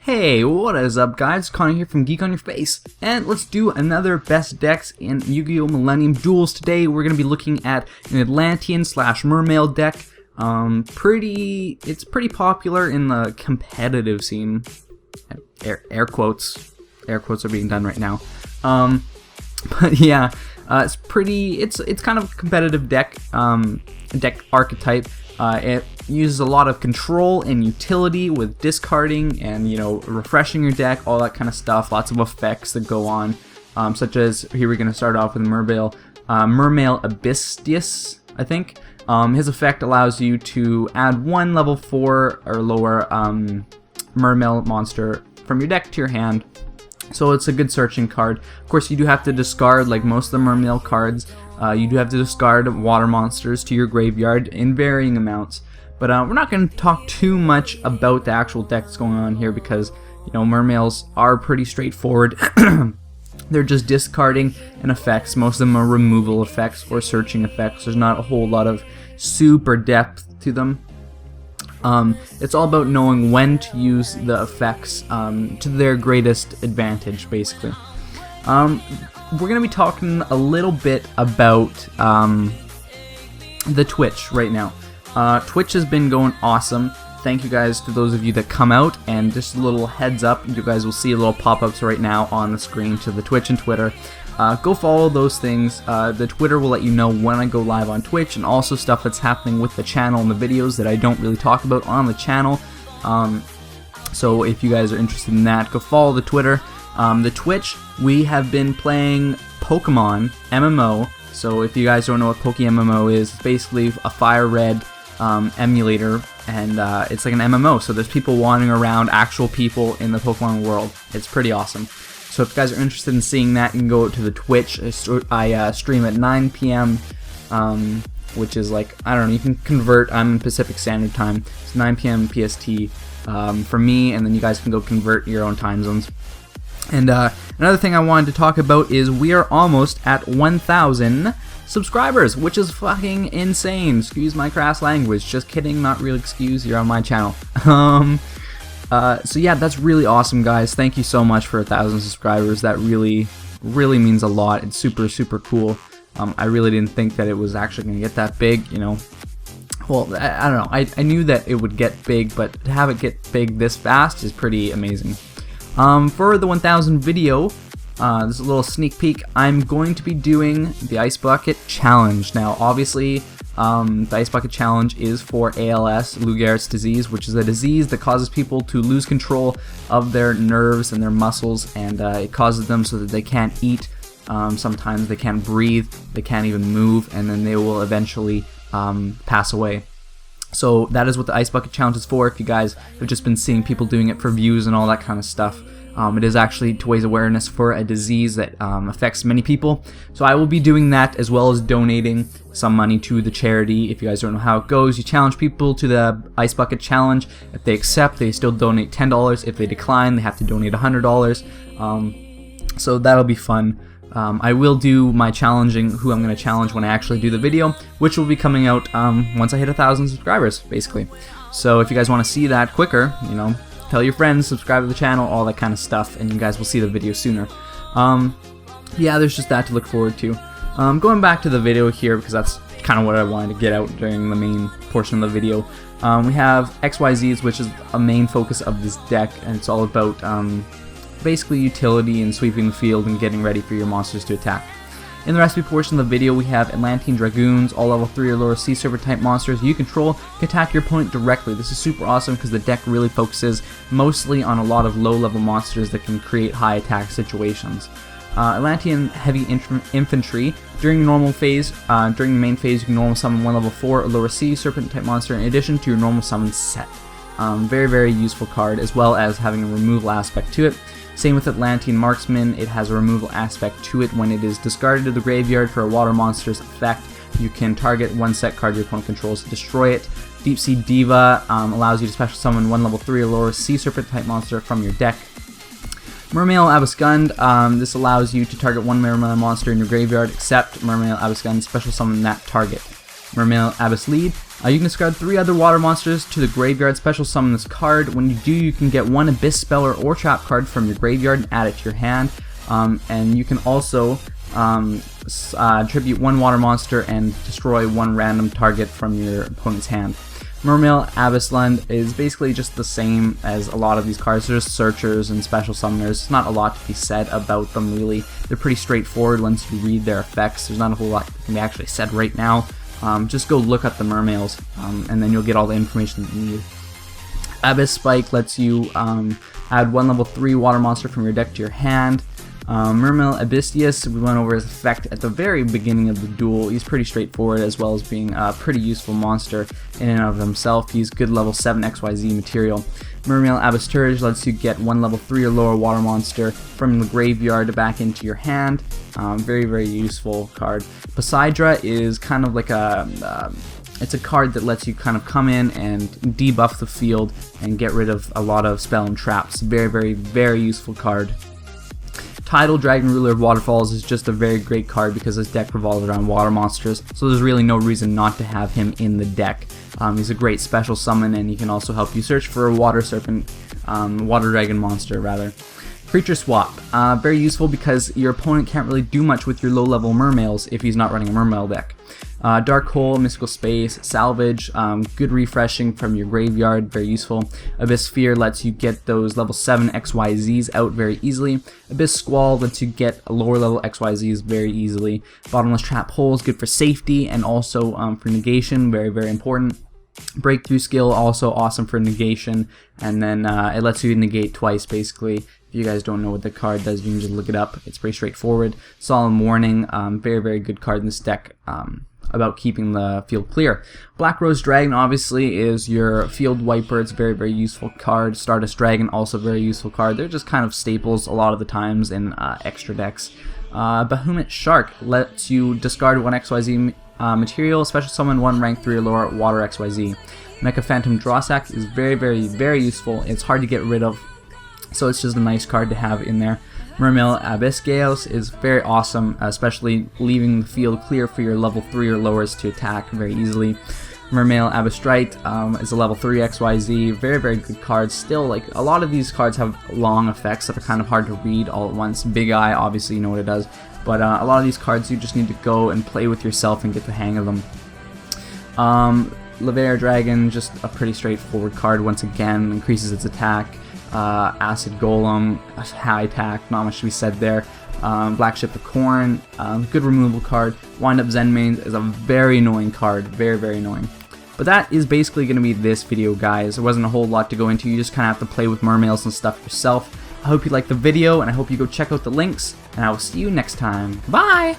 Hey, what is up guys? Connor here from Geek on Your Face, and let's do another best decks in Yu-Gi-Oh! Millennium Duels. Today we're going to be looking at an Atlantean / Mermail deck. It's pretty popular in the competitive scene. Air quotes are being done right now. But yeah, it's kind of a competitive deck, deck archetype. It uses a lot of control and utility with discarding and, refreshing your deck, all that kind of stuff. Lots of effects that go on, such as, here we're going to start off with Mermail Abysstius, I think. His effect allows you to add one level 4 or lower Mermail monster from your deck to your hand. So it's a good searching card. Of course, you do have to discard, like most of the Mermail cards, you do have to discard water monsters to your graveyard in varying amounts. But we're not going to talk too much about the actual deck that's going on here because, Mermails are pretty straightforward. They're just discarding and effects. Most of them are removal effects or searching effects. There's not a whole lot of super depth to them. It's all about knowing when to use the effects to their greatest advantage, basically. We're going to be talking a little bit about the Twitch right now. Twitch has been going awesome. Thank you guys to those of you that come out, and just a little heads up, you guys will see little pop-ups right now on the screen to the Twitch and Twitter. Go follow those things. The Twitter will let you know when I go live on Twitch, and also stuff that's happening with the channel and the videos that I don't really talk about on the channel. So if you guys are interested in that, go follow the Twitter. The Twitch, we have been playing Pokemon MMO. So if you guys don't know what PokeMMO is, it's basically a Fire Red emulator, and it's like an MMO. So there's people wandering around, actual people in the Pokemon world. It's pretty awesome. So if you guys are interested in seeing that, you can go to the Twitch. I stream at 9 p.m., which is like, I don't know, you can convert. I'm in Pacific Standard Time. It's 9 p.m. PST for me, and then you guys can go convert your own time zones. And another thing I wanted to talk about is we are almost at 1,000 subscribers, which is fucking insane. Excuse my crass language. Just kidding, not real excuse. You're on my channel. So yeah, that's really awesome, guys. Thank you so much for 1,000 subscribers. That really means a lot. It's super, super cool. I really didn't think that it was actually going to get that big, Well, I don't know. I knew that it would get big, but to have it get big this fast is pretty amazing. For the 1,000 video, this is a little sneak peek. I'm going to be doing the Ice Bucket Challenge. Now, obviously, the Ice Bucket Challenge is for ALS, Lou Gehrig's disease, which is a disease that causes people to lose control of their nerves and their muscles, and it causes them so that they can't eat. Sometimes they can't breathe, they can't even move, and then they will eventually pass away. So that is what the Ice Bucket Challenge is for. If you guys have just been seeing people doing it for views and all that kind of stuff, it is actually to raise awareness for a disease that affects many people. So I will be doing that, as well as donating some money to the charity. If you guys don't know how it goes, you challenge people to the Ice Bucket Challenge. If they accept, they still donate $10. If they decline, they have to donate $100. So that'll be fun. I will do my challenging who I'm going to challenge when I actually do the video, which will be coming out once I hit 1,000 subscribers, basically. So if you guys want to see that quicker, tell your friends, subscribe to the channel, all that kind of stuff, and you guys will see the video sooner. Yeah, there's just that to look forward to. Going back to the video here, because that's kind of what I wanted to get out during the main portion of the video. We have XYZs, which is a main focus of this deck, and it's all about basically utility and sweeping the field and getting ready for your monsters to attack. In the recipe portion of the video, we have Atlantean Dragoons, all level 3 or lower Sea Serpent type monsters you control can attack your opponent directly. This is super awesome because the deck really focuses mostly on a lot of low level monsters that can create high attack situations. Atlantean Heavy Infantry, during the normal phase, during the main phase, you can normal summon one level 4 or lower Sea Serpent type monster in addition to your normal summon set. Very, very useful card, as well as having a removal aspect to it. Same with Atlantean Marksman, it has a removal aspect to it. When it is discarded to the graveyard for a water monster's effect, you can target one set card your opponent controls to destroy it. Deep Sea Diva allows you to special summon one level 3 or lower Sea Serpent type monster from your deck. Mermail Abyscund, this allows you to target one Mermail monster in your graveyard, except Mermail Abyscund special summon that target. Mermail, Abyss Lead. You can discard 3 other water monsters to the graveyard, special summon this card. When you do, you can get 1 Abyss Speller or Trap card from your graveyard and add it to your hand. And you can also tribute 1 water monster and destroy 1 random target from your opponent's hand. Mermail, Abyss Land is basically just the same as a lot of these cards. They're just searchers and special summoners. There's not a lot to be said about them, really. They're pretty straightforward once you read their effects. There's not a whole lot that can be actually said right now. Just go look up the Mermails, and then you'll get all the information that you need. Abyss Spike lets you add 1 level 3 water monster from your deck to your hand. Mermail Abyssius, we went over his effect at the very beginning of the duel. He's pretty straightforward, as well as being a pretty useful monster in and of himself. He's good level 7 XYZ material. Mermail Abyss Turge lets you get 1 level 3 or lower water monster from the graveyard back into your hand. Very, very useful card. Poseidra is kind of like it's a card that lets you kind of come in and debuff the field and get rid of a lot of spell and traps. Very, very, very useful card. Tidal Dragon, Ruler of Waterfalls, is just a very great card because his deck revolves around water monsters, so there's really no reason not to have him in the deck. He's a great special summon, and he can also help you search for a water serpent, water dragon monster rather. Creature Swap, very useful because your opponent can't really do much with your low level Mermails if he's not running a Mermail deck. Dark Hole, Mystical Space, Salvage, good refreshing from your graveyard, very useful. Abyss Sphere lets you get those level 7 XYZs out very easily. Abyss Squall lets you get a lower level XYZs very easily. Bottomless Trap Hole is good for safety and also for negation, very, very important. Breakthrough Skill, also awesome for negation, and then it lets you negate twice basically. If you guys don't know what the card does, you can just look it up. It's pretty straightforward. Solemn Warning, very, very good card in this deck about keeping the field clear. Black Rose Dragon obviously is your field wiper. It's a very, very useful card. Stardust Dragon, also a very useful card. They're just kind of staples a lot of the times in extra decks. Bahamut Shark lets you discard 1 XYZ material, special summon 1 rank 3 or lower water XYZ. Mecha Phantom Drawsack is very, very, very useful. It's hard to get rid of, so it's just a nice card to have in there. Mermail Abyss Gales is very awesome, especially leaving the field clear for your level 3 or lowers to attack very easily. Mermail Abyss Strike is a level 3 XYZ, very, very good card. Still, like, a lot of these cards have long effects that are kind of hard to read all at once. Big Eye, obviously you know what it does, but a lot of these cards you just need to go and play with yourself and get the hang of them. Levair Dragon, just a pretty straightforward card once again, increases its attack. Acid Golem, high attack, not much to be said there. Black Ship of Corn, good removal card. Wind Up Zenmain is a very annoying card, very, very annoying. But that is basically going to be this video, guys. There wasn't a whole lot to go into. You just kind of have to play with Mermails and stuff yourself. I hope you liked the video, and I hope you go check out the links, and I will see you next time. Bye!